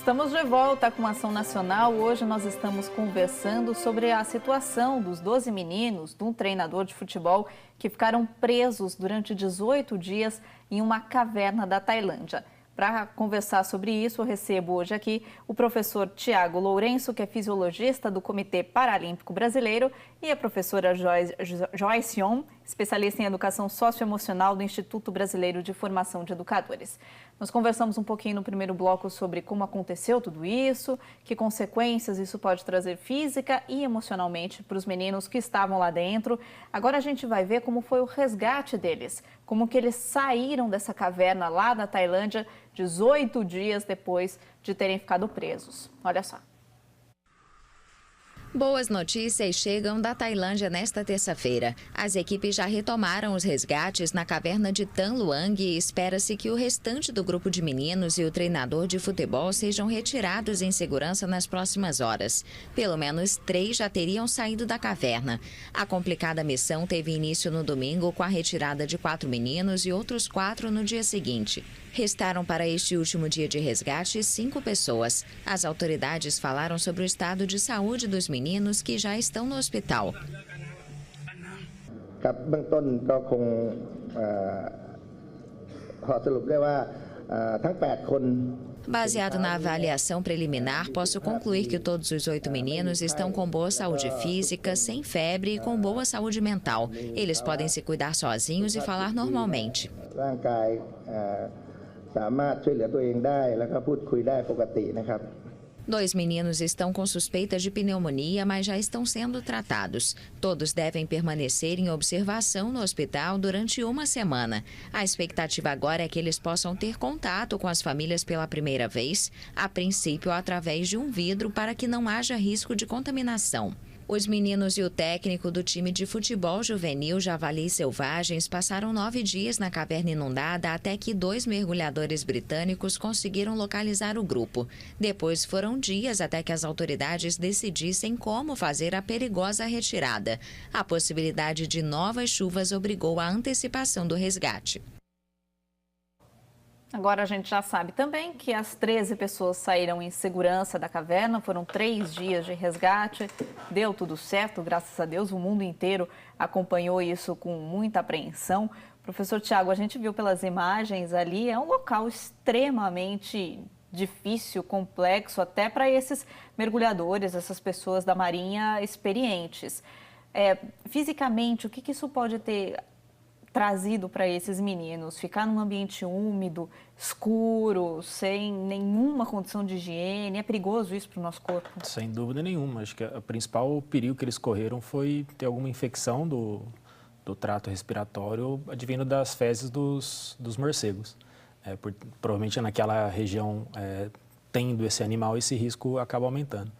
Estamos de volta com a Ação Nacional. Hoje nós estamos conversando sobre a situação dos 12 meninos de um treinador de futebol que ficaram presos durante 18 dias em uma caverna da Tailândia. Para conversar sobre isso, eu recebo hoje aqui o professor Tiago Lourenço, que é fisiologista do Comitê Paralímpico Brasileiro, e a professora Joyce Yon, especialista em educação socioemocional do Instituto Brasileiro de Formação de Educadores. Nós conversamos um pouquinho no primeiro bloco sobre como aconteceu tudo isso, que consequências isso pode trazer física e emocionalmente para os meninos que estavam lá dentro. Agora a gente vai ver como foi o resgate deles, como que eles saíram dessa caverna lá da Tailândia 18 dias depois de terem ficado presos. Olha só. Boas notícias chegam da Tailândia nesta terça-feira. As equipes já retomaram os resgates na caverna de Tan Luang e espera-se que o restante do grupo de meninos e o treinador de futebol sejam retirados em segurança nas próximas horas. Pelo menos 3 já teriam saído da caverna. A complicada missão teve início no domingo com a retirada de 4 meninos e outros 4 no dia seguinte. Restaram para este último dia de resgate 5 pessoas. As autoridades falaram sobre o estado de saúde dos meninos que já estão no hospital. Baseado na avaliação preliminar, posso concluir que todos os 8 meninos estão com boa saúde física, sem febre e com boa saúde mental. Eles podem se cuidar sozinhos e falar normalmente. สามารถช่วยเหลือตัวเองได้แล้วก็พูดคุยได้ปกตินะครับ 2 meninos estão com suspeita de pneumonia, mas já estão sendo tratados. Todos devem permanecer em observação no hospital durante uma semana. A expectativa agora é que eles possam ter contato com as famílias pela primeira vez, a princípio através de um vidro para que não haja risco de contaminação. Os meninos e o técnico do time de futebol juvenil Javali Selvagens passaram 9 dias na caverna inundada até que 2 mergulhadores britânicos conseguiram localizar o grupo. Depois foram dias até que as autoridades decidissem como fazer a perigosa retirada. A possibilidade de novas chuvas obrigou a antecipação do resgate. Agora a gente já sabe também que as 13 pessoas saíram em segurança da caverna, foram 3 dias de resgate, deu tudo certo, graças a Deus, o mundo inteiro acompanhou isso com muita apreensão. Professor Tiago, a gente viu pelas imagens ali, é um local extremamente difícil, complexo, até para esses mergulhadores, essas pessoas da Marinha experientes. Fisicamente, o que isso pode ter trazido para esses meninos? Ficar num ambiente úmido, escuro, sem nenhuma condição de higiene, é perigoso isso para o nosso corpo? Sem dúvida nenhuma. Acho que o principal perigo que eles correram foi ter alguma infecção do trato respiratório advindo das fezes dos morcegos. Provavelmente naquela região, tendo esse animal, esse risco acaba aumentando.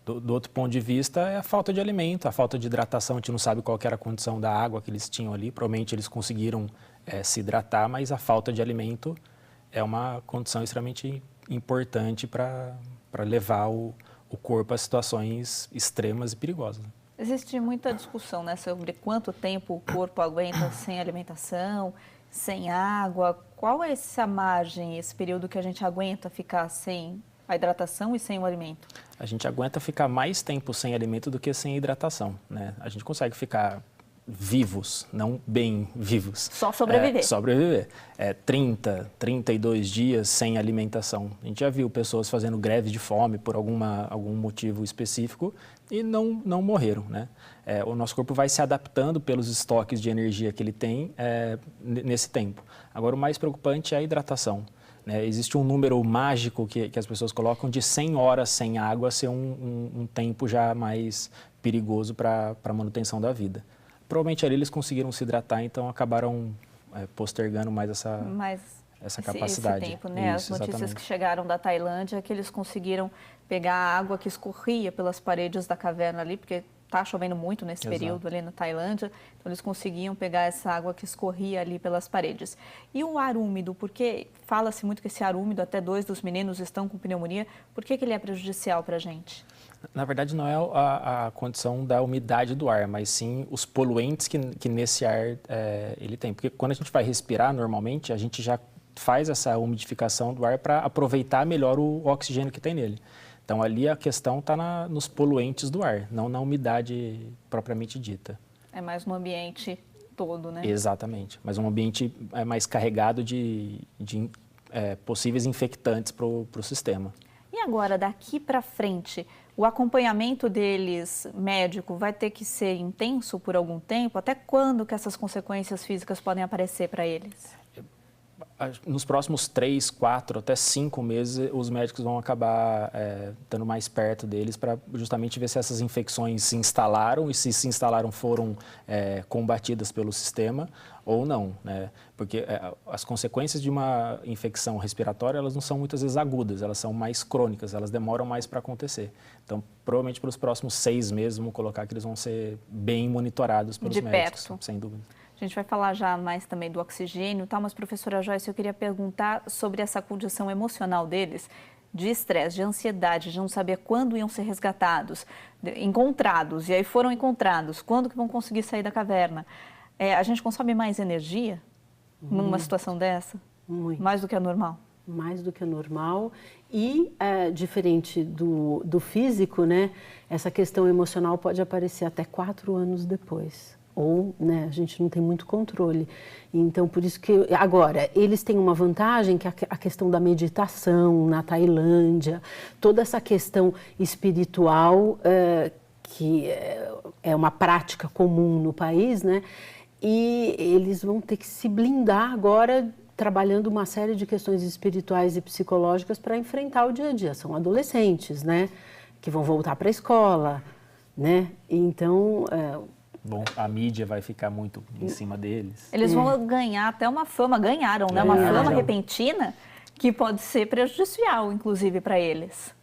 Do outro ponto de vista, é a falta de alimento, a falta de hidratação. A gente não sabe qual que era a condição da água que eles tinham ali. Provavelmente eles conseguiram se hidratar, mas a falta de alimento é uma condição extremamente importante para levar o corpo a situações extremas e perigosas. Existe muita discussão, né, sobre quanto tempo o corpo aguenta sem alimentação, sem água. Qual é essa margem, esse período que a gente aguenta ficar sem a hidratação e sem o alimento? A gente aguenta ficar mais tempo sem alimento do que sem hidratação, né? A gente consegue ficar vivos, não bem vivos. Só sobreviver. Sobreviver. 32 dias sem alimentação. A gente já viu pessoas fazendo greve de fome por algum motivo específico e não morreram, né? O nosso corpo vai se adaptando pelos estoques de energia que ele tem nesse tempo. Agora, o mais preocupante é a hidratação. Existe um número mágico que as pessoas colocam de 100 horas sem água ser um tempo já mais perigoso para a manutenção da vida. Provavelmente ali eles conseguiram se hidratar, então acabaram postergando mais essa capacidade. Esse tempo, né? Isso, as notícias exatamente. que chegaram da Tailândia é que eles conseguiram pegar a água que escorria pelas paredes da caverna ali, porque está chovendo muito nesse período ali na Tailândia, então eles conseguiam pegar essa água que escorria ali pelas paredes. E o ar úmido, porque fala-se muito que esse ar úmido, até 2 dos meninos estão com pneumonia, por que ele é prejudicial para a gente? Na verdade, não é a condição da umidade do ar, mas sim os poluentes que nesse ar ele tem. Porque quando a gente vai respirar, normalmente, a gente já faz essa umidificação do ar para aproveitar melhor o oxigênio que tem nele. Então, ali a questão está nos poluentes do ar, não na umidade propriamente dita. É mais no ambiente todo, né? Exatamente, mas um ambiente mais carregado de possíveis infectantes para o sistema. E agora, daqui para frente, o acompanhamento deles, médico, vai ter que ser intenso por algum tempo? Até quando que essas consequências físicas podem aparecer para eles? Nos próximos 3, 4, até 5 meses, os médicos vão acabar estando mais perto deles para justamente ver se essas infecções se instalaram e se instalaram foram combatidas pelo sistema ou não, né? Porque as consequências de uma infecção respiratória, elas não são muitas vezes agudas, elas são mais crônicas, elas demoram mais para acontecer. Então, provavelmente pelos próximos 6 meses, vamos colocar que eles vão ser bem monitorados pelos médicos, sem dúvida. A gente vai falar já mais também do oxigênio, tá? Mas, professora Joyce, eu queria perguntar sobre essa condição emocional deles, de estresse, de ansiedade, de não saber quando iam ser resgatados, encontrados, e aí foram encontrados, quando que vão conseguir sair da caverna. A gente consome mais energia numa situação dessa? Muito. Mais do que a normal? Mais do que a normal e, diferente do físico, né, essa questão emocional pode aparecer até 4 anos depois. Ou, né, a gente não tem muito controle. Então, por isso que... Agora, eles têm uma vantagem que a questão da meditação na Tailândia, toda essa questão espiritual, que é uma prática comum no país, né? E eles vão ter que se blindar agora, trabalhando uma série de questões espirituais e psicológicas para enfrentar o dia a dia. São adolescentes, né? Que vão voltar para a escola, né? Então... Bom, a mídia vai ficar muito em cima deles. Eles vão ganhar até uma fama, ganharam, né? Uma fama repentina que pode ser prejudicial, inclusive, para eles.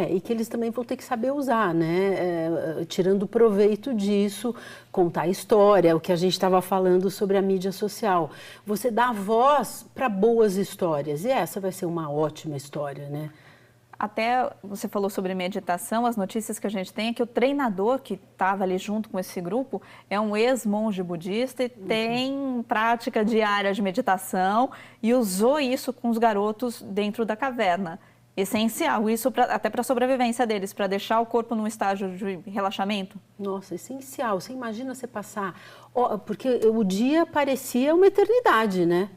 E que eles também vão ter que saber usar, né? Tirando proveito disso, contar história, o que a gente estava falando sobre a mídia social. Você dá voz para boas histórias, e essa vai ser uma ótima história, né? Até você falou sobre meditação, as notícias que a gente tem é que o treinador que estava ali junto com esse grupo é um ex-monge budista e tem prática diária de meditação e usou isso com os garotos dentro da caverna. Essencial, isso até para a sobrevivência deles, para deixar o corpo num estágio de relaxamento. Nossa, essencial. Você imagina você passar... Porque o dia parecia uma eternidade, né?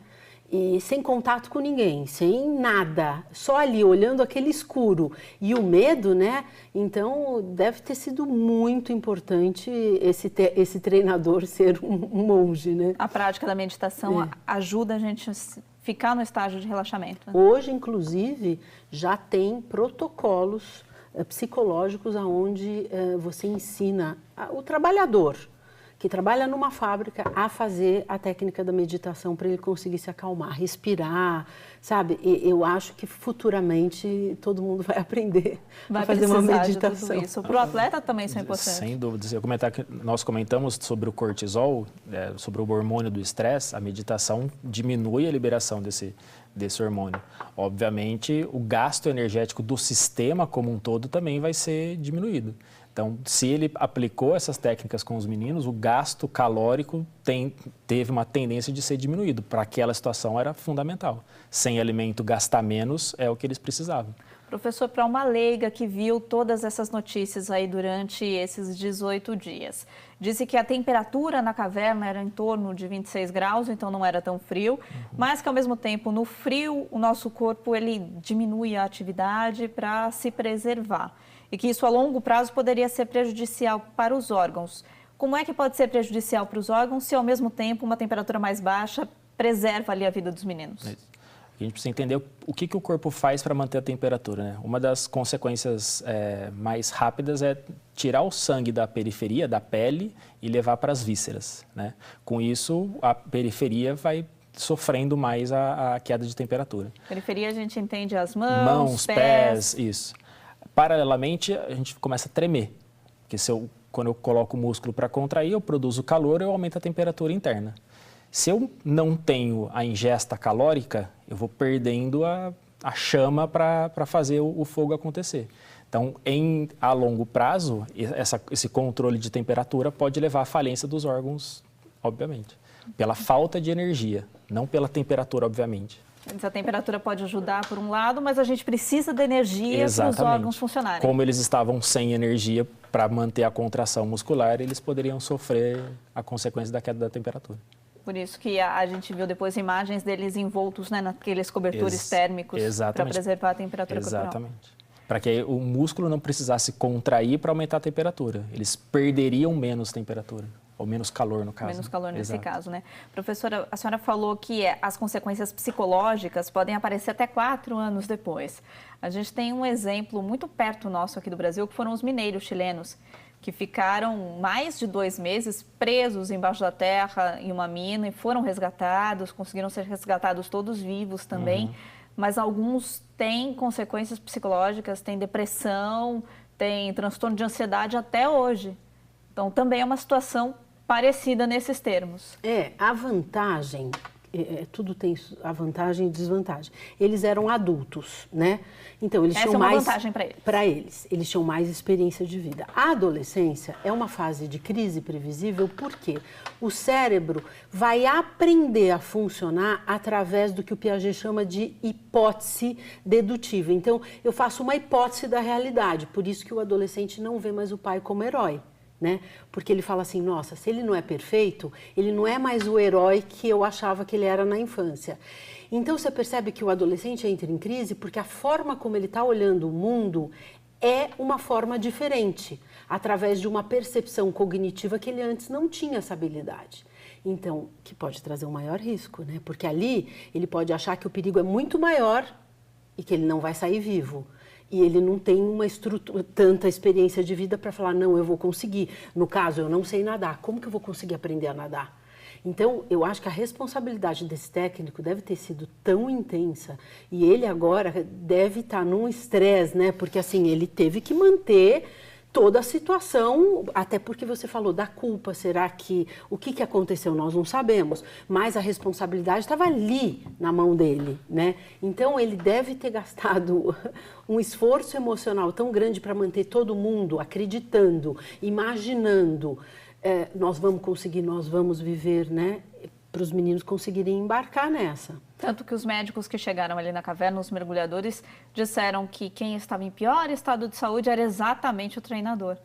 E sem contato com ninguém, sem nada, só ali olhando aquele escuro e o medo, né? Então deve ter sido muito importante esse treinador ser um monge, né? A prática da meditação ajuda a gente a ficar no estágio de relaxamento. Né? Hoje, inclusive, já tem protocolos psicológicos onde você ensina o trabalhador que trabalha numa fábrica a fazer a técnica da meditação para ele conseguir se acalmar, respirar, sabe? Eu acho que futuramente todo mundo vai aprender a fazer uma meditação. Isso. Para o atleta também isso é importante. Sem dúvida. Nós comentamos sobre o cortisol, sobre o hormônio do estresse, a meditação diminui a liberação desse hormônio. Obviamente, o gasto energético do sistema como um todo também vai ser diminuído. Então, se ele aplicou essas técnicas com os meninos, o gasto calórico teve uma tendência de ser diminuído. Para aquela situação era fundamental. Sem alimento, gastar menos é o que eles precisavam. Professor, para uma leiga que viu todas essas notícias aí durante esses 18 dias, disse que a temperatura na caverna era em torno de 26 graus, então não era tão frio, mas que ao mesmo tempo, no frio, o nosso corpo ele diminui a atividade para se preservar. E que isso a longo prazo poderia ser prejudicial para os órgãos. Como é que pode ser prejudicial para os órgãos se ao mesmo tempo uma temperatura mais baixa preserva ali a vida dos meninos? A gente precisa entender o que o corpo faz para manter a temperatura, né? Uma das consequências mais rápidas é tirar o sangue da periferia, da pele, e levar para as vísceras, né? Com isso, a periferia vai sofrendo mais a queda de temperatura. Periferia a gente entende as mãos, pés, isso. Paralelamente, a gente começa a tremer, porque quando eu coloco o músculo para contrair, eu produzo calor, eu aumento a temperatura interna. Se eu não tenho a ingesta calórica, eu vou perdendo a chama para fazer o fogo acontecer. Então, a longo prazo, esse controle de temperatura pode levar à falência dos órgãos, obviamente, pela falta de energia, não pela temperatura, obviamente. A temperatura pode ajudar por um lado, mas a gente precisa de energia para os órgãos funcionarem. Como eles estavam sem energia para manter a contração muscular, eles poderiam sofrer a consequência da queda da temperatura. Por isso que a gente viu depois imagens deles envoltos, né, naqueles cobertores térmicos para preservar a temperatura corporal. Exatamente. Para que o músculo não precisasse contrair para aumentar a temperatura. Eles perderiam menos temperatura. Ou menos calor, no caso. Menos calor nesse caso, né? Professora, a senhora falou que as consequências psicológicas podem aparecer até 4 anos depois. A gente tem um exemplo muito perto nosso aqui do Brasil, que foram os mineiros chilenos, que ficaram mais de 2 meses presos embaixo da terra em uma mina e foram resgatados, conseguiram ser resgatados todos vivos também, mas alguns têm consequências psicológicas, têm depressão, têm transtorno de ansiedade até hoje. Então, também é uma situação parecida nesses termos. A vantagem, tudo tem a vantagem e desvantagem. Eles eram adultos, né? Então, eles tinham mais... Essa é uma vantagem para eles. Eles tinham mais experiência de vida. A adolescência é uma fase de crise previsível porque o cérebro vai aprender a funcionar através do que o Piaget chama de hipótese dedutiva. Então, eu faço uma hipótese da realidade. Por isso que o adolescente não vê mais o pai como herói. Né? Porque ele fala assim, nossa, se ele não é perfeito, ele não é mais o herói que eu achava que ele era na infância. Então você percebe que o adolescente entra em crise porque a forma como ele está olhando o mundo é uma forma diferente, através de uma percepção cognitiva que ele antes não tinha essa habilidade. Então, que pode trazer um maior risco, né? Porque ali ele pode achar que o perigo é muito maior e que ele não vai sair vivo. E ele não tem uma tanta experiência de vida para falar, não, eu vou conseguir. No caso, eu não sei nadar, como que eu vou conseguir aprender a nadar? Então, eu acho que a responsabilidade desse técnico deve ter sido tão intensa. E ele agora deve estar num estresse, né? Porque, assim, ele teve que manter toda a situação, até porque você falou da culpa, será que o que aconteceu nós não sabemos, mas a responsabilidade estava ali na mão dele, né? Então ele deve ter gastado um esforço emocional tão grande para manter todo mundo acreditando, imaginando, nós vamos conseguir, nós vamos viver, né? Para os meninos conseguirem embarcar nessa. Tanto que os médicos que chegaram ali na caverna, os mergulhadores, disseram que quem estava em pior estado de saúde era exatamente o treinador.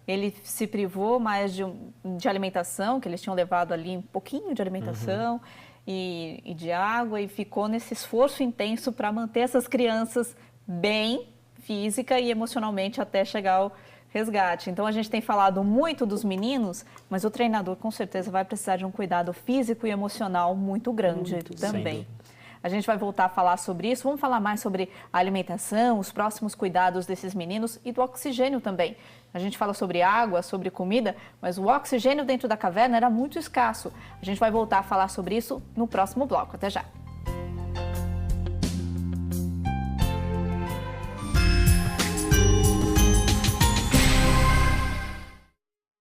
Ele se privou mais de alimentação, que eles tinham levado ali um pouquinho de alimentação e de água, e ficou nesse esforço intenso para manter essas crianças bem física e emocionalmente até chegar ao resgate. Então, a gente tem falado muito dos meninos, mas o treinador com certeza vai precisar de um cuidado físico e emocional muito grande também. A gente vai voltar a falar sobre isso, vamos falar mais sobre a alimentação, os próximos cuidados desses meninos e do oxigênio também. A gente fala sobre água, sobre comida, mas o oxigênio dentro da caverna era muito escasso. A gente vai voltar a falar sobre isso no próximo bloco. Até já!